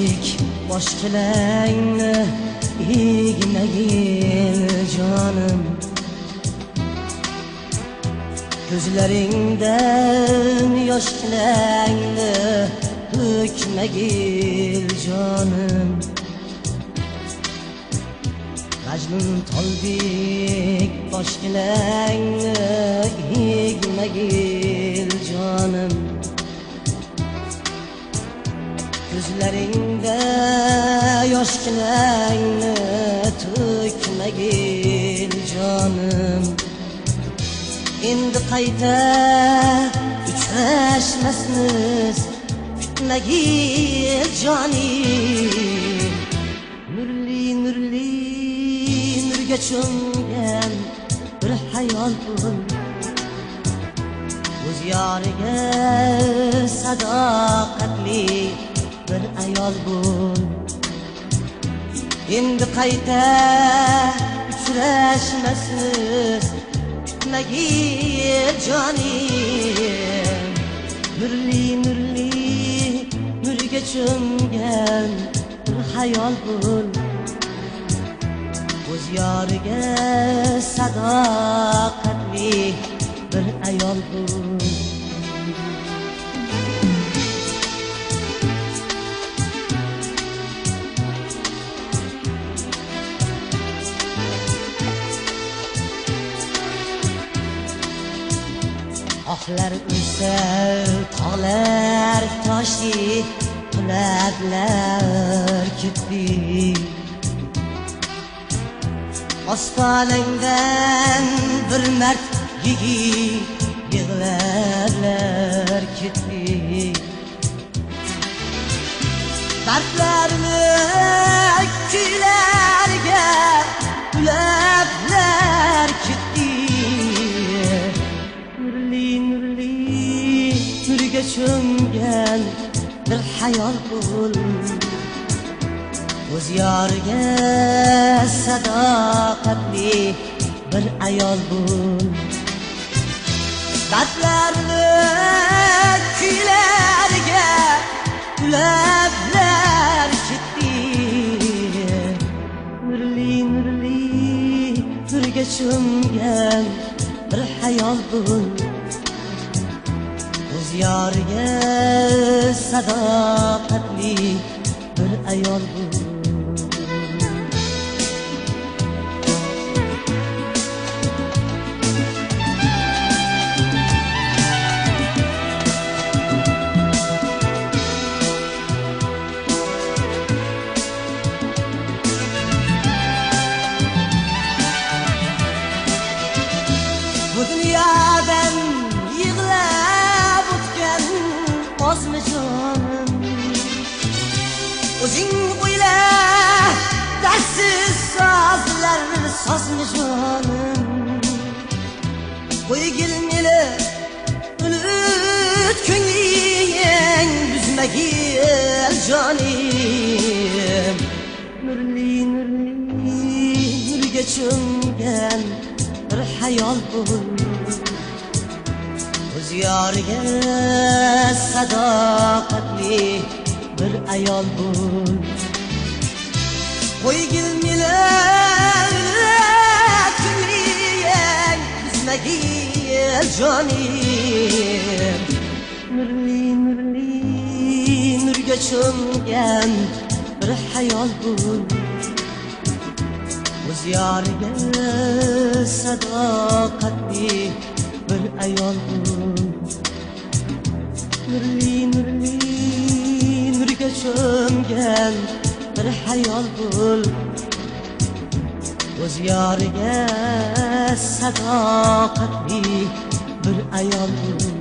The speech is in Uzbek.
toldek bosh kelangni egmagil jonim, ko'zlaringdan yosh kelangni to'kmagil jonim. Majnun toldek bosh kelangni egmagil jonim, ko'zlaringda yosh kelangni to'kmagil jonim. Endi qayta uchrashmasmiz, kutmagil jonim. Nurli nurli nurga cho'mgan bir hayol bo'l, o'z yoriga sadoqatli bir ayol bo'l. Endi qayta uchrashmasmiz, kutmagil jonim. Nurli nurli nurga cho'mgan bir hayol bo'l, o'z yoriga sadoqatli bir ayol bo'l. Oqlar o'lsa tog'lar toshdi, qulablar ketdi. Ostonangdan bir mard yigit yig'larlar ketdi. Dardlarni kuylarga qulablar ketdi. Nurli nurli nurga cho'mgan bir hayol bo'l, o'z yoriga sadoqatli bir ayol bo'l. Dardlarni kuylarga qulablar ketdi. Nurli nurli nurga cho'mgan bir hayol bo'l, o'z yoriga sadoqatli bir ayol bo'l. Bu dunyodan yig'lab o'tgan ozmi jonim, o'zing o'yla dardsiz sozlar sozmi jonim. Qo'ygil meni unut ko'ngling buzmagil jonim. Nurli nurli nurga cho'mgan bir hayol bo'l, o'z yoriga sadoqatli bir ayol bo'l. Qo'ygil meni ko'ngling buzmagil jonim. Nurli nurli nurga cho'mgan bir hayol bo'l, o'z yoriga sadoqatli bir ayol bo'l. Nurli nurli nurga cho'mgan bir hayol bo'l, o'z yoriga sadoqatli bir ayol bo'l.